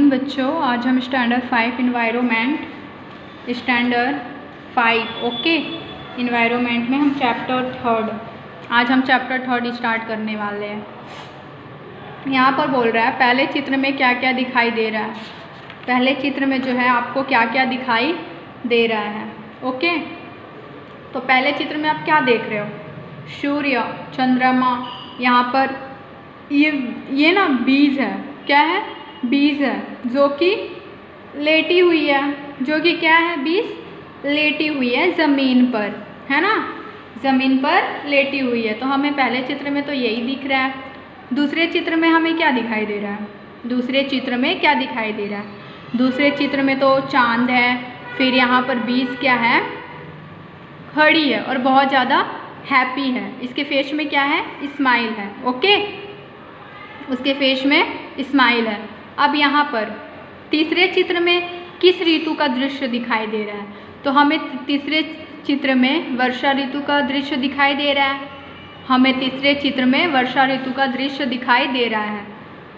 Morning बच्चों, आज हम standard 5 environment standard 5 okay environment में हम चैप्टर 3 आज हम चैप्टर 3 स्टार्ट करने वाले हैं। यहाँ पर बोल रहा है पहले चित्र में क्या क्या दिखाई दे रहा है। पहले चित्र में जो है आपको क्या क्या दिखाई दे रहा है। ओके, तो पहले चित्र में आप क्या देख रहे हो? सूर्य, चंद्रमा, यहाँ पर ये ना बीज है। क्या है? बीज है जो कि लेटी हुई है। जो कि क्या है? बीज लेटी हुई है ज़मीन पर, है ना, ज़मीन पर लेटी हुई है। तो हमें पहले चित्र में तो यही दिख रहा है। दूसरे चित्र में हमें क्या दिखाई दे रहा है? दूसरे चित्र में क्या दिखाई दे रहा है? दूसरे चित्र में तो चांद है, फिर यहाँ पर बीज क्या है? खड़ी है और बहुत ज़्यादा हैप्पी है। इसके फेस में क्या है? स्माइल है। ओके, उसके फेस में स्माइल है। अब यहाँ पर तीसरे चित्र में किस ऋतु का दृश्य दिखाई दे रहा है? तो हमें तीसरे चित्र में वर्षा ऋतु का दृश्य दिखाई दे रहा है। हमें तीसरे चित्र में वर्षा ऋतु का दृश्य दिखाई दे रहा है।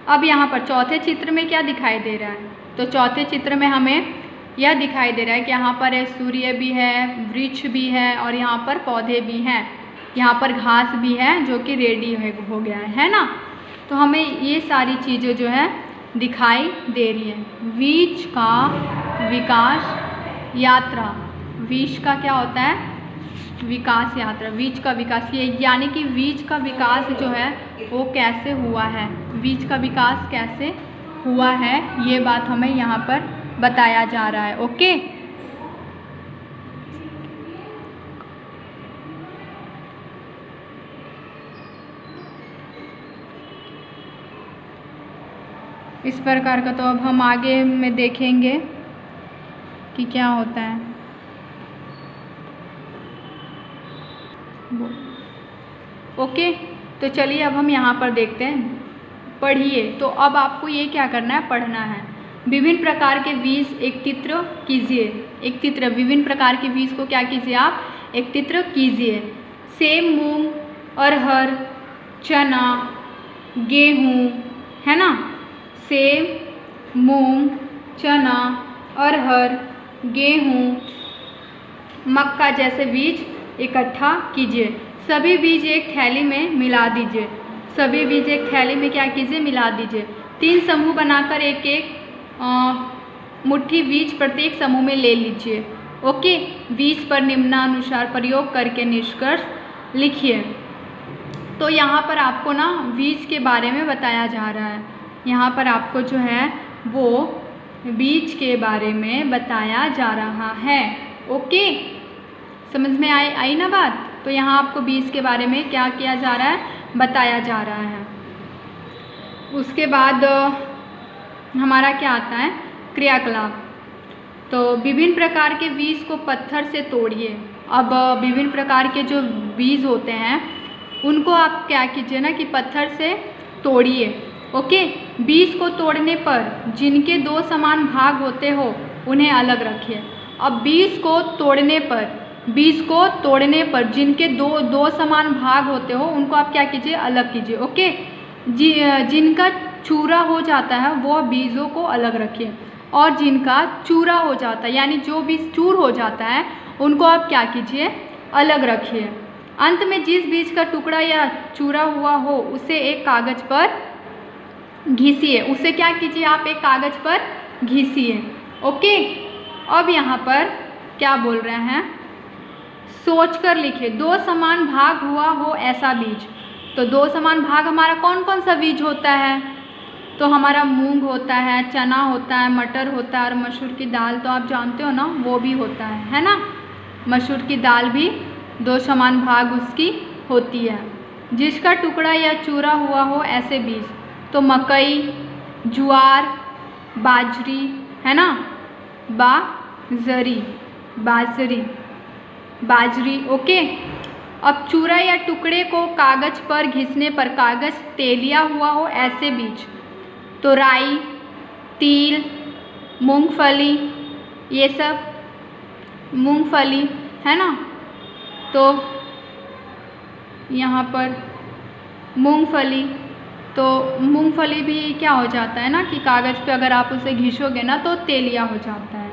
अब यहाँ पर चौथे चित्र में क्या दिखाई दे रहा है? तो चौथे चित्र में हमें यह दिखाई दे रहा है कि यहाँ पर सूर्य भी है, वृक्ष भी है और यहाँ पर पौधे भी हैं। यहाँ पर घास भी है जो कि रेडी हो गया है ना। तो हमें ये सारी चीज़ें जो है दिखाई दे रही है। बीज का विकास यात्रा, बीज का क्या होता है? विकास यात्रा, बीज का विकास, ये यानी कि बीज का विकास जो है वो कैसे हुआ है, बीज का विकास कैसे हुआ है, ये बात हमें यहाँ पर बताया जा रहा है। ओके, इस प्रकार का तो अब हम आगे में देखेंगे कि क्या होता है। ओके, तो चलिए अब हम यहाँ पर देखते हैं। पढ़िए, तो अब आपको ये क्या करना है? पढ़ना है। विभिन्न प्रकार के बीज एकत्रित कीजिए। एकत्रित, विभिन्न प्रकार के बीज को क्या कीजिए आप? एकत्रित कीजिए। सेब, मूंग, अरहर, चना, गेहूँ, है ना। सेब, मूंग, चना, अरहर, गेहूँ, मक्का जैसे बीज इकट्ठा कीजिए। सभी बीज एक थैली में मिला दीजिए। सभी बीज एक थैली में क्या कीजिए? मिला दीजिए। 3 समूह बनाकर एक एक मुट्ठी बीज प्रत्येक समूह में ले लीजिए। ओके, बीज पर निम्नानुसार प्रयोग करके निष्कर्ष लिखिए। तो यहाँ पर आपको ना बीज के बारे में बताया जा रहा है। यहाँ पर आपको जो है वो बीज के बारे में बताया जा रहा है। ओके, समझ में आई ना बात? तो यहाँ आपको बीज के बारे में क्या किया जा रहा है? बताया जा रहा है। उसके बाद हमारा क्या आता है? क्रियाकलाप। तो विभिन्न प्रकार के बीज को पत्थर से तोड़िए। अब विभिन्न प्रकार के जो बीज होते हैं उनको आप क्या कीजिए ना कि पत्थर से तोड़िए। ओके, बीज को तोड़ने पर जिनके 2 समान भाग होते हो उन्हें अलग रखिए। अब बीज को तोड़ने पर जिनके दो समान भाग होते हो उनको आप क्या कीजिए? अलग कीजिए। ओके, जिनका चूरा हो जाता है वो बीजों को अलग रखिए और जिनका चूरा हो जाता है यानी जो बीज चूर हो जाता है उनको आप क्या कीजिए? अलग रखिए। अंत में जिस बीज का टुकड़ा या चूरा हुआ हो उसे एक कागज पर घिसिए। उसे क्या कीजिए आप? एक कागज पर घिसिए। ओके, अब यहाँ पर क्या बोल रहे हैं? सोचकर लिखिए। 2 समान भाग हुआ हो ऐसा बीज। तो 2 समान भाग हमारा कौन कौन सा बीज होता है? तो हमारा मूंग होता है, चना होता है, मटर होता है और मसूर की दाल तो आप जानते हो ना, वो भी होता है ना। मसूर की दाल भी 2 समान भाग उसकी होती है। जिसका टुकड़ा या चूरा हुआ हो ऐसे बीज तो मकई, ज्वार, बाजरी, है ना, बाजरी। ओके, अब चूरा या टुकड़े को कागज पर घिसने पर कागज तेलिया हुआ हो ऐसे बीज तो राई, तिल, मूंगफली, ये सब मूंगफली, है ना। तो यहाँ पर मूंगफली, तो मूंगफली भी क्या हो जाता है ना कि कागज़ पे अगर आप उसे घिसोगे ना तो तेलिया हो जाता है।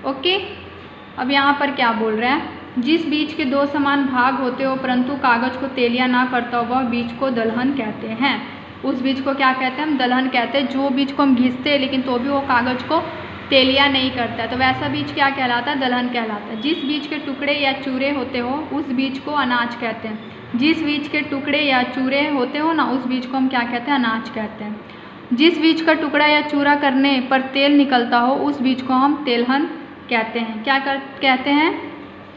ओके, अब यहाँ पर क्या बोल रहा है, जिस बीज के दो समान भाग होते हो परंतु कागज़ को तेलिया ना करता हो वह बीज को दलहन कहते हैं। उस बीज को क्या कहते हैं, हम दलहन कहते हैं। जो बीज को हम घिसते हैं लेकिन तो भी वो कागज़ को तेलिया नहीं करता है, तो वैसा बीज क्या कहलाता है, दलहन कहलाता है। जिस बीज के टुकड़े या चूरे होते हो उस बीज को अनाज कहते हैं। जिस बीज के टुकड़े या चूरे होते हो ना उस बीज को हम क्या कहते हैं, अनाज कहते हैं। जिस बीज का टुकड़ा या चूरा करने पर तेल निकलता हो उस बीज को हम तेलहन कहते हैं। क्या कहते हैं,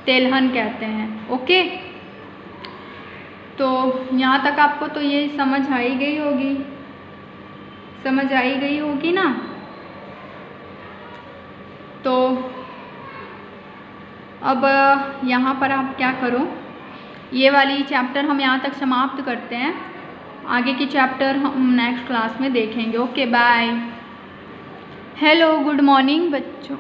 तेलहन कहते हैं। ओके, तो यहाँ तक आपको तो ये समझ आई गई होगी, समझ आई गई होगी ना। तो अब यहाँ पर आप क्या करो, ये वाली चैप्टर हम यहाँ तक समाप्त करते हैं। आगे की चैप्टर हम नेक्स्ट क्लास में देखेंगे। Okay, bye. Hello, good morning बच्चों।